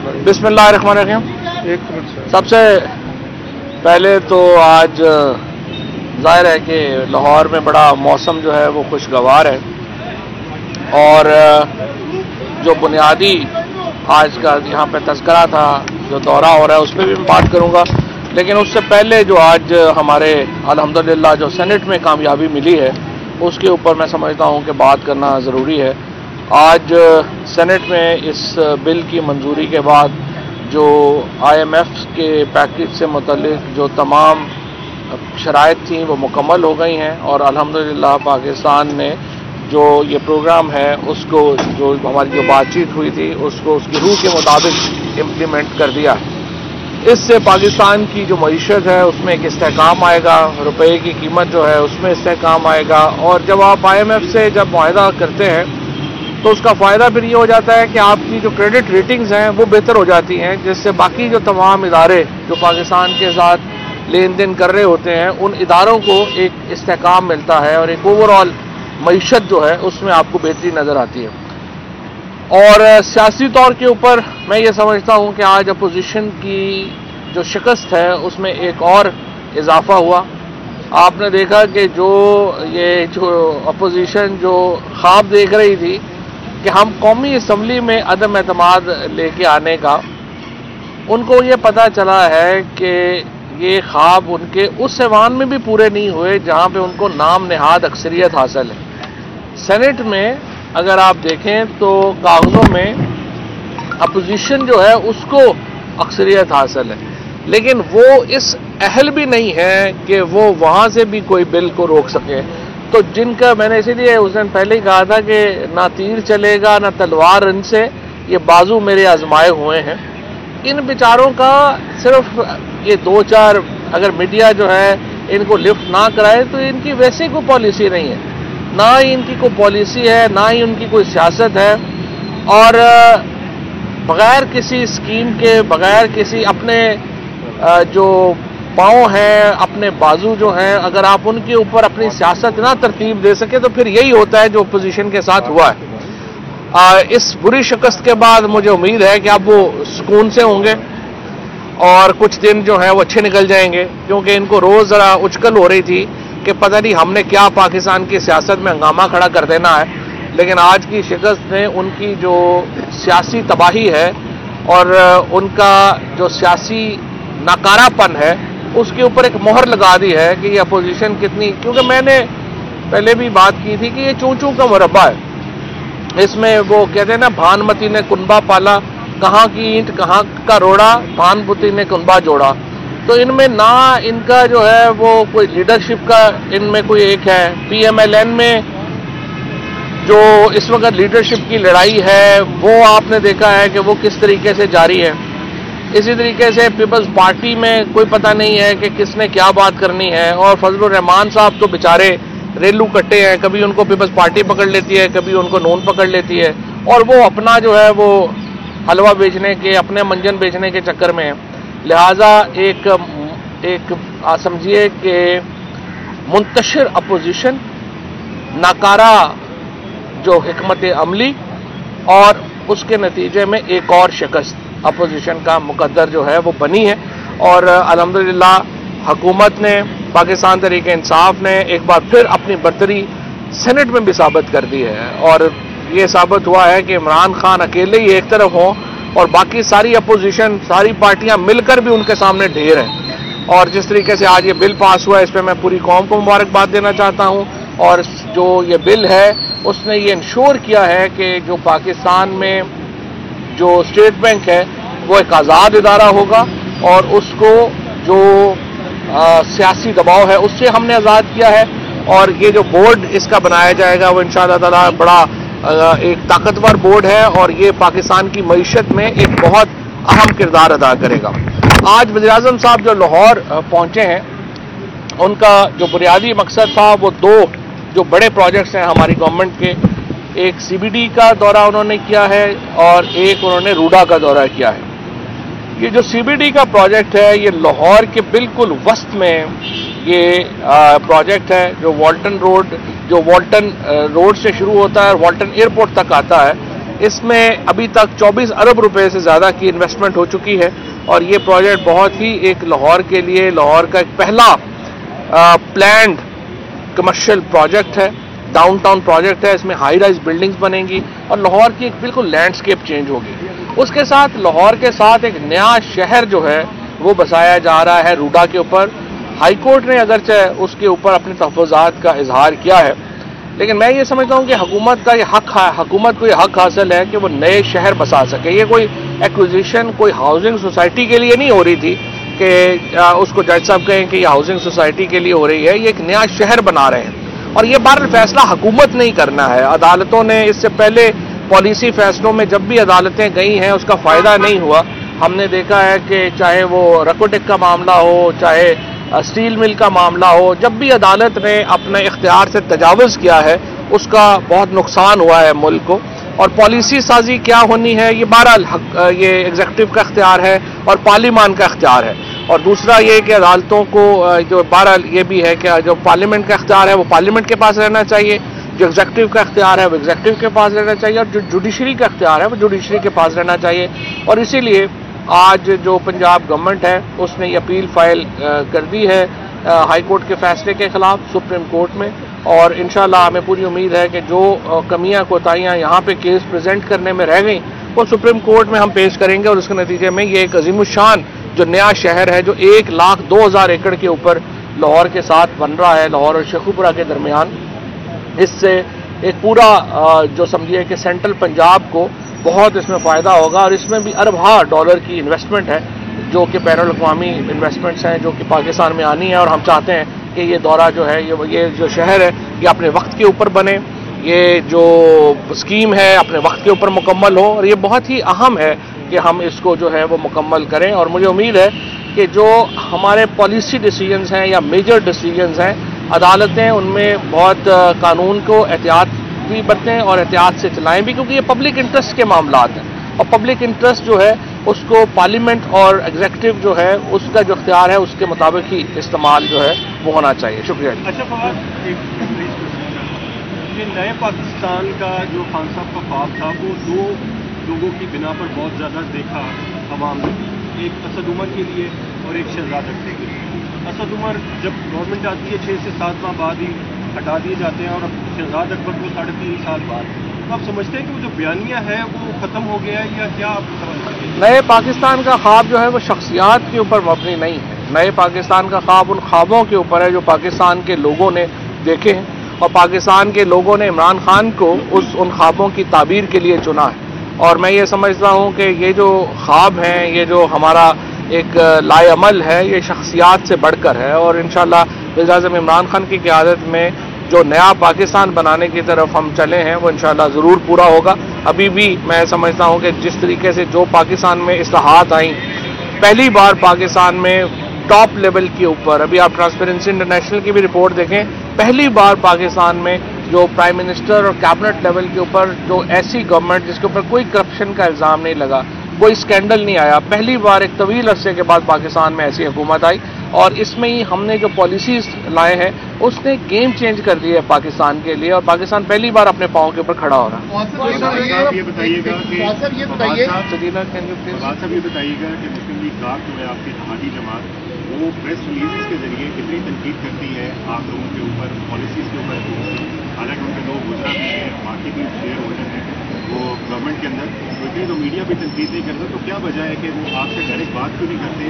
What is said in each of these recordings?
بسم اللہ الرحمن الرحیم۔ سب سے پہلے تو آج ظاہر ہے کہ لاہور میں بڑا موسم جو ہے وہ خوشگوار ہے، اور جو بنیادی آج کا یہاں پہ تذکرہ تھا، جو دورہ ہو رہا ہے، اس پہ بھی میں بات کروں گا، لیکن اس سے پہلے جو آج ہمارے الحمدللہ جو سینٹ میں کامیابی ملی ہے اس کے اوپر میں سمجھتا ہوں کہ بات کرنا ضروری ہے۔ آج سینٹ میں اس بل کی منظوری کے بعد جو IMF کے پیکج سے متعلق جو تمام شرائط تھیں وہ مکمل ہو گئی ہیں، اور الحمدللہ پاکستان نے جو یہ پروگرام ہے اس کو، جو ہماری جو بات چیت ہوئی تھی، اس کو اس کی روح کے مطابق امپلیمنٹ کر دیا۔ اس سے پاکستان کی جو معیشت ہے اس میں ایک استحکام آئے گا، روپے کی قیمت جو ہے اس میں استحکام آئے گا، اور جب آپ IMF سے جب معاہدہ کرتے ہیں تو اس کا فائدہ پھر یہ ہو جاتا ہے کہ آپ کی جو کریڈٹ ریٹنگز ہیں وہ بہتر ہو جاتی ہیں، جس سے باقی جو تمام ادارے جو پاکستان کے ساتھ لین دین کر رہے ہوتے ہیں ان اداروں کو ایک استحکام ملتا ہے، اور ایک اوور آل معیشت جو ہے اس میں آپ کو بہتری نظر آتی ہے۔ اور سیاسی طور کے اوپر میں یہ سمجھتا ہوں کہ آج اپوزیشن کی جو شکست ہے اس میں ایک اور اضافہ ہوا۔ آپ نے دیکھا کہ جو اپوزیشن جو خواب دیکھ رہی تھی کہ ہم قومی اسمبلی میں عدم اعتماد لے کے آنے کا، ان کو یہ پتہ چلا ہے کہ یہ خواب ان کے اس ایوان میں بھی پورے نہیں ہوئے جہاں پہ ان کو نام نہاد اکثریت حاصل ہے۔ سینٹ میں اگر آپ دیکھیں تو کاغذوں میں اپوزیشن جو ہے اس کو اکثریت حاصل ہے، لیکن وہ اس اہل بھی نہیں ہے کہ وہ وہاں سے بھی کوئی بل کو روک سکے۔ تو جن کا میں نے اسی لیے اس دن پہلے ہی کہا تھا کہ نہ تیر چلے گا نہ تلوار ان سے، یہ بازو میرے آزمائے ہوئے ہیں۔ ان بیچاروں کا صرف یہ دو چار اگر میڈیا جو ہے ان کو لفٹ نہ کرائے تو ان کی ویسے کوئی پالیسی نہیں ہے، نہ ہی ان کی کوئی پالیسی ہے، نہ ہی ان کی کوئی سیاست ہے، اور بغیر کسی اسکیم کے، بغیر کسی اپنے جو پاؤں ہیں، اپنے بازو جو ہیں، اگر آپ ان کے اوپر اپنی سیاست نہ ترتیب دے سکے تو پھر یہی ہوتا ہے جو اپوزیشن کے ساتھ ہوا ہے۔ اس بری شکست کے بعد مجھے امید ہے کہ اب وہ سکون سے ہوں گے اور کچھ دن جو ہیں وہ اچھے نکل جائیں گے، کیونکہ ان کو روز ذرا اچکل ہو رہی تھی کہ پتہ نہیں ہم نے کیا پاکستان کی سیاست میں ہنگامہ کھڑا کر دینا ہے، لیکن آج کی شکست نے ان کی جو سیاسی تباہی ہے اور ان کا جو سیاسی ناکارہ پن ہے اس کے اوپر ایک مہر لگا دی ہے کہ یہ اپوزیشن کتنی، کیونکہ میں نے پہلے بھی بات کی تھی کہ یہ چونچوں کا مربع ہے۔ اس میں وہ کہتے ہیں نا، بھانمتی نے کنبا پالا، کہاں کی اینٹ کہاں کا روڑا، بھانمتی نے کنبا جوڑا۔ تو ان میں نہ ان کا جو ہے وہ کوئی لیڈرشپ کا ان میں کوئی ایک ہے۔ PMLN میں جو اس وقت لیڈرشپ کی لڑائی ہے وہ آپ نے دیکھا ہے کہ وہ کس طریقے سے جاری ہے۔ اسی طریقے سے پیپلز پارٹی میں کوئی پتہ نہیں ہے کہ کس نے کیا بات کرنی ہے، اور فضل الرحمان صاحب تو بیچارے ریلو کٹے ہیں، کبھی ان کو پیپلز پارٹی پکڑ لیتی ہے، کبھی ان کو نون پکڑ لیتی ہے، اور وہ اپنا جو ہے وہ حلوہ بیچنے کے، اپنے منجن بیچنے کے چکر میں ہے۔ لہٰذا ایک سمجھیے کہ منتشر اپوزیشن، ناکارہ جو حکمت عملی، اور اس کے نتیجے میں ایک اور شکست اپوزیشن کا مقدر جو ہے وہ بنی ہے، اور الحمدللہ حکومت نے، پاکستان تحریک انصاف نے ایک بار پھر اپنی برتری سینٹ میں بھی ثابت کر دی ہے، اور یہ ثابت ہوا ہے کہ عمران خان اکیلے ہی ایک طرف ہوں اور باقی ساری اپوزیشن، ساری پارٹیاں مل کر بھی ان کے سامنے ڈھیر ہیں۔ اور جس طریقے سے آج یہ بل پاس ہوا ہے اس پہ میں پوری قوم کو مبارکباد دینا چاہتا ہوں، اور جو یہ بل ہے اس نے یہ انشور کیا ہے کہ جو پاکستان میں جو اسٹیٹ بینک ہے وہ ایک آزاد ادارہ ہوگا، اور اس کو جو سیاسی دباؤ ہے اس سے ہم نے آزاد کیا ہے، اور یہ جو بورڈ اس کا بنایا جائے گا وہ انشاءاللہ تعالی بڑا ایک طاقتور بورڈ ہے، اور یہ پاکستان کی معیشت میں ایک بہت اہم کردار ادا کرے گا۔ آج وزیراعظم صاحب جو لاہور پہنچے ہیں، ان کا جو بنیادی مقصد تھا وہ دو جو بڑے پروجیکٹس ہیں ہماری گورنمنٹ کے، ایک CBD کا دورہ انہوں نے کیا ہے اور ایک انہوں نے روڈا کا دورہ کیا ہے۔ یہ جو CBD کا پروجیکٹ ہے یہ لاہور کے بالکل وسط میں یہ پروجیکٹ ہے، جو والٹن روڈ سے شروع ہوتا ہے اور والٹن ایئرپورٹ تک آتا ہے۔ اس میں ابھی تک 24 ارب روپے سے زیادہ کی انویسٹمنٹ ہو چکی ہے، اور یہ پروجیکٹ بہت ہی ایک لاہور کے لیے، لاہور کا ایک پہلا پلانڈ کمرشل پروجیکٹ ہے، ڈاؤن ٹاؤن پروجیکٹ ہے۔ اس میں ہائی رائز بلڈنگز بنیں گی اور لاہور کی ایک بالکل لینڈسکیپ چینج ہوگی۔ اس کے ساتھ لاہور کے ساتھ ایک نیا شہر جو ہے وہ بسایا جا رہا ہے روڈا کے اوپر۔ ہائی کورٹ نے اگرچہ اس کے اوپر اپنے تحفظات کا اظہار کیا ہے، لیکن میں یہ سمجھتا ہوں کہ حکومت کا یہ حق ہے، حکومت کو یہ حق حاصل ہے کہ وہ نئے شہر بسا سکے۔ یہ کوئی ایکوزیشن کوئی ہاؤسنگ سوسائٹی کے لیے نہیں ہو رہی تھی کہ اس کو جج صاحب کہیں کہ یہ ہاؤسنگ سوسائٹی کے لیے ہو رہی ہے، یہ ایک نیا شہر بنا رہے ہیں، اور یہ بہرحال فیصلہ حکومت نہیں کرنا ہے۔ عدالتوں نے اس سے پہلے پالیسی فیصلوں میں جب بھی عدالتیں گئی ہیں اس کا فائدہ نہیں ہوا۔ ہم نے دیکھا ہے کہ چاہے وہ رکوٹک کا معاملہ ہو، چاہے اسٹیل مل کا معاملہ ہو، جب بھی عدالت نے اپنے اختیار سے تجاوز کیا ہے اس کا بہت نقصان ہوا ہے ملک کو۔ اور پالیسی سازی کیا ہونی ہے یہ بہرحال یہ ایگزیکٹو کا اختیار ہے اور پارلیمان کا اختیار ہے، اور دوسرا یہ کہ عدالتوں کو جو بہرحال یہ بھی ہے کہ جو پارلیمنٹ کا اختیار ہے وہ پارلیمنٹ کے پاس رہنا چاہیے، جو ایگزیکٹو کا اختیار ہے وہ ایگزیکٹو کے پاس رہنا چاہیے، اور جو جوڈیشری کا اختیار ہے وہ جوڈیشری کے پاس رہنا چاہیے۔ اور اسی لیے آج جو پنجاب گورنمنٹ ہے اس نے یہ اپیل فائل کر دی ہے ہائی کورٹ کے فیصلے کے خلاف سپریم کورٹ میں، اور انشاءاللہ ہمیں پوری امید ہے کہ جو کمیاں کوتاہیاں یہاں پہ کیس پریزنٹ کرنے میں رہ گئیں وہ سپریم کورٹ میں ہم پیش کریں گے، اور اس کے نتیجے میں یہ ایک عظیم الشان جو نیا شہر ہے جو 1,02,000 ایکڑ کے اوپر لاہور کے ساتھ بن رہا ہے، لاہور اور شیخوپورہ کے درمیان، اس سے ایک پورا جو سمجھیے کہ سینٹرل پنجاب کو بہت اس میں فائدہ ہوگا، اور اس میں بھی اربوں ڈالر کی انویسٹمنٹ ہے جو کہ بین الاقوامی انویسٹمنٹس ہیں جو کہ پاکستان میں آنی ہے، اور ہم چاہتے ہیں کہ یہ دورہ جو ہے یہ جو شہر ہے یہ اپنے وقت کے اوپر بنے، یہ جو اسکیم ہے اپنے وقت کے اوپر مکمل ہو، اور یہ بہت ہی اہم ہے کہ ہم اس کو جو ہے وہ مکمل کریں۔ اور مجھے امید ہے کہ جو ہمارے پالیسی ڈیسیجنز ہیں یا میجر ڈیسیجنز ہیں عدالتیں ان میں بہت قانون کو احتیاط بھی برتیں اور احتیاط سے چلائیں بھی، کیونکہ یہ پبلک انٹرسٹ کے معاملات ہیں، اور پبلک انٹرسٹ جو ہے اس کو پارلیمنٹ اور ایگزیکٹو جو ہے اس کا جو اختیار ہے اس کے مطابق ہی استعمال جو ہے وہ ہونا چاہیے۔ شکریہ جی۔ اچھا فواد، یہ نئے پاکستان کا جو خان صاحب کا خواب تھا وہ دو لوگوں کی بنا پر بہت زیادہ دیکھا عوام نے، ایک اسد عمر کے لیے اور ایک شہزاد اکبر کے لیے۔ اسد عمر جب گورنمنٹ آتی ہے 6 سے 7 ماہ بعد ہی ہٹا دیے جاتے ہیں، اور اب شہزاد اکبر کو 3.5 سال بعد۔ تو آپ سمجھتے ہیں کہ وہ جو بیانیہ ہے وہ ختم ہو گیا ہے یا کیا آپ سمجھتے ہیں؟ نئے پاکستان کا خواب جو ہے وہ شخصیات کے اوپر مبنی نہیں ہے، نئے پاکستان کا خواب ان خوابوں کے اوپر ہے جو پاکستان کے لوگوں نے دیکھے ہیں، اور پاکستان کے لوگوں نے عمران خان کو ان خوابوں کی تعبیر کے لیے چنا ہے۔ اور میں یہ سمجھتا ہوں کہ یہ جو خواب ہیں، یہ جو ہمارا ایک لائے عمل ہے، یہ شخصیات سے بڑھ کر ہے، اور انشاءاللہ وزیر اعظم عمران خان کی قیادت میں جو نیا پاکستان بنانے کی طرف ہم چلے ہیں وہ انشاءاللہ ضرور پورا ہوگا۔ ابھی بھی میں سمجھتا ہوں کہ جس طریقے سے جو پاکستان میں اصلاحات آئیں، پہلی بار پاکستان میں ٹاپ لیول کے اوپر، ابھی آپ ٹرانسپیرنسی انٹرنیشنل کی بھی رپورٹ دیکھیں، پہلی بار پاکستان میں جو پرائم منسٹر اور کیبنٹ لیول کے اوپر جو ایسی گورنمنٹ جس کے اوپر کوئی کرپشن کا الزام نہیں لگا، کوئی اسکینڈل نہیں آیا، پہلی بار ایک طویل عرصے کے بعد پاکستان میں ایسی حکومت آئی، اور اس میں ہی ہم نے جو پالیسیز لائے ہیں اس نے گیم چینج کر دی ہے پاکستان کے لیے، اور پاکستان پہلی بار اپنے پاؤں کے اوپر کھڑا ہو رہا ہے۔ یہ بتائیے گا کہ مسلم لیگ کاف جو ہے آپ کی اتحادی جماعت وہ پریس ریلیزز کے ذریعے کتنی تنقید کرتی ہے آپ لوگوں کے اوپر، پالیسیز کے اوپر، حالانکہ ان کے لوگ گزرا بھی ہیں، باقی بھی شیئر ہولڈر ہیں وہ گورنمنٹ کے اندر، اتنی تو میڈیا بھی تنقید نہیں کرتا، تو کیا وجہ ہے کہ وہ آپ سے ڈائریکٹ بات کیوں نہیں کرتے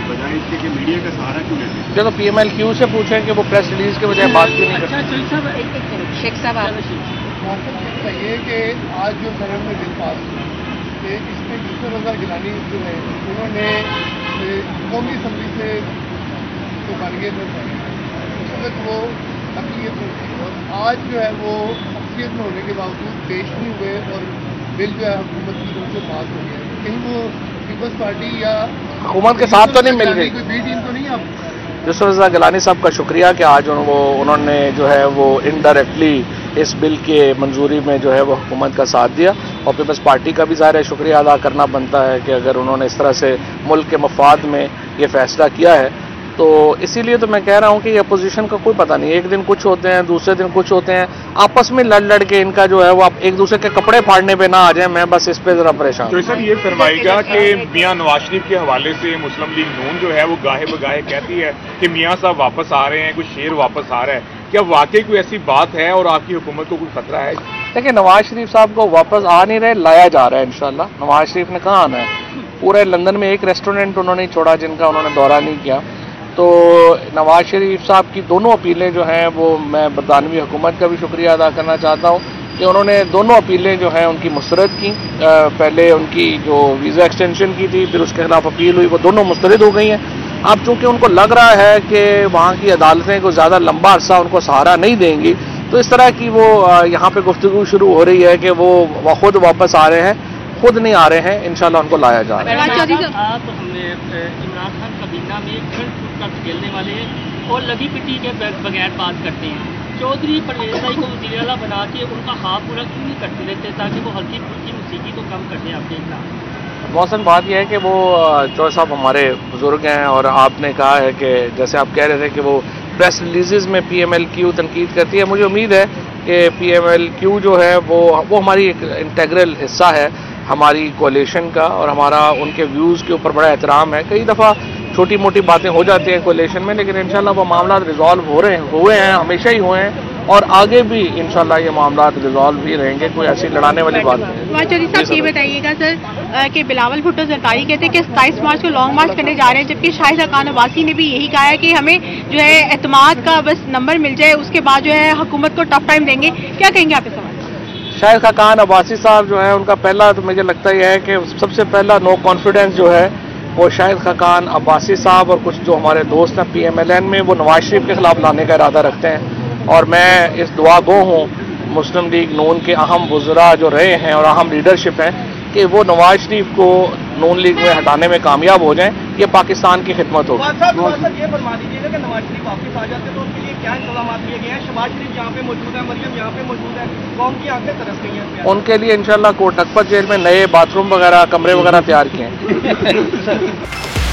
بجائے اس کے کہ میڈیا کا سہارا کیوں لیتے ہیں؟ چلو پی ایم ایل کیو سے پوچھیں کہ وہ پریس ریلیز کے بجائے بات کیوں نہیں کرتے۔ شیخ صاحب یہ کہ آج جو سرحد میں بل پاس ہوا کہ اس میں یوسف رضا گیلانی جو ہے انہوں نے قومی اسمبلی سے جو بن گئے تھے اس وقت وہ اقلیت میں تھی، اور آج جو ہے وہ اقلیت میں ہونے کے باوجود پیش نہیں ہوئے اور بل جو ہے حکومت کی طرف سے پاس ہو گیا، کہیں وہ پیپلز پارٹی یا حکومت کے ساتھ تو نہیں مل گئی؟ کوئی بی ٹیم تو نہیں آپ؟ یوسف رضا گیلانی صاحب کا شکریہ کہ آج انہوں نے جو ہے وہ انڈائریکٹلی اس بل کے منظوری میں جو ہے وہ حکومت کا ساتھ دیا، اور پیپلز پارٹی کا بھی ظاہر ہے شکریہ ادا کرنا بنتا ہے کہ اگر انہوں نے اس طرح سے ملک کے مفاد میں یہ فیصلہ کیا ہے۔ تو اسی لیے تو میں کہہ رہا ہوں کہ یہ اپوزیشن کا کوئی پتہ نہیں، ایک دن کچھ ہوتے ہیں، دوسرے دن کچھ ہوتے ہیں، آپس میں لڑ کے ان کا جو ہے وہ آپ ایک دوسرے کے کپڑے پھاڑنے پہ نہ آ جائیں، میں بس اس پہ ذرا پریشان تو سر یہ فرمائے گا کہ میاں نواز شریف کے حوالے سے مسلم لیگ نون جو ہے وہ گاہے بگاہے کہتی ہے کہ میاں صاحب واپس آ رہے ہیں، کوئی شیر واپس آ رہا ہے، کیا واقعی کوئی ایسی بات ہے اور آپ کی حکومت کو کوئی خطرہ ہے؟ دیکھیں نواز شریف صاحب کو واپس آ نہیں رہے، لایا جا رہا ہے انشاءاللہ۔ نواز شریف نے کہاں آنا ہے؟ پورے لندن میں ایک ریسٹورینٹ انہوں نے چھوڑا جن کا انہوں نے دورہ نہیں کیا۔ تو نواز شریف صاحب کی دونوں اپیلیں جو ہیں وہ میں برطانوی حکومت کا بھی شکریہ ادا کرنا چاہتا ہوں کہ انہوں نے دونوں اپیلیں جو ہیں ان کی مسترد کی۔ پہلے ان کی جو ویزا ایکسٹینشن کی تھی، پھر اس کے خلاف اپیل ہوئی، وہ دونوں مسترد ہو گئی ہیں۔ اب چونکہ ان کو لگ رہا ہے کہ وہاں کی عدالتیں کو زیادہ لمبا عرصہ ان کو سہارا نہیں دیں گی، تو اس طرح کی وہ یہاں پہ گفتگو شروع ہو رہی ہے کہ وہ خود واپس آ رہے ہیں، خود نہیں آ رہے ہیں، انشاءاللہ ان کو لایا جا رہا ہے۔ آپ عمران خان کابینہ میں کھیلنے والے ہیں اور لگی پٹی کے بغیر بات کرتے ہیں، چودھری پرویز بھائی کو وزیر اعلیٰ بنا کے ان کا خواب پورا کیوں نہیں کرتے دیتے تاکہ وہ ہلکی پھلکی موسیقی تو کم کر دیں آپ کے خلاف؟ محسن بات یہ ہے کہ وہ چودھری صاحب ہمارے بزرگ ہیں، اور آپ نے کہا ہے کہ جیسے آپ کہہ رہے تھے کہ وہ پریس ریلیزز میں پی ایم ایل کیو تنقید کرتی ہے، مجھے امید ہے کہ پی ایم ایل کیو جو ہے وہ ہماری ایک انٹیگرل حصہ ہے ہماری کولیشن کا، اور ہمارا ان کے ویوز کے اوپر بڑا احترام ہے۔ کئی دفعہ چھوٹی موٹی باتیں ہو جاتی ہیں کولیشن میں، لیکن انشاءاللہ وہ معاملات ریزالو ہوئے ہیں، ہمیشہ ہی ہوئے ہیں، اور آگے بھی انشاءاللہ یہ معاملات ریزالو بھی رہیں گے، کوئی ایسی لڑانے والی بات نہیں۔ چودھری صاحب یہ بتائیے گا سر کہ بلاول بھٹو زرداری کہتے ہیں کہ 27 مارچ کو لانگ مارچ کرنے جا رہے ہیں، جبکہ شاہد خاقان عباسی نے بھی یہی کہا ہے کہ ہمیں جو ہے اعتماد کا بس نمبر مل جائے، اس کے بعد جو ہے حکومت کو ٹف ٹائم دیں گے، کیا کہیں گے آپ اس سوال؟ شاہد خاقان عباسی صاحب جو ہے ان کا پہلا تو مجھے لگتا یہ ہے کہ سب سے پہلا نو کانفیڈنس جو ہے وہ شاہد خاقان عباسی صاحب اور کچھ جو ہمارے دوست ہیں پی ایم ایل این میں، وہ نواز شریف کے خلاف لانے کا ارادہ رکھتے ہیں، اور میں اس دعا گو ہوں مسلم لیگ نون کے اہم وزراء جو رہے ہیں اور اہم لیڈرشپ ہیں کہ وہ نواز شریف کو نون لیگ میں ہٹانے میں کامیاب ہو جائیں، یہ پاکستان کی خدمت ہوگی۔ یہ فرما دیجیے گا کہ نواز شریف واپس آ جاتے تو ان کے لیے کیا انتظامات کیے گئے ہیں؟ شہباز شریف یہاں پہ موجود ہے، مریم یہاں پہ موجود ہے، قوم کی آنکھیں ترس رہی ہیں ان کے لیے انشاءاللہ کوٹ اکبر جیل میں نئے باتھ روم وغیرہ، کمرے وغیرہ تیار کیے ہیں۔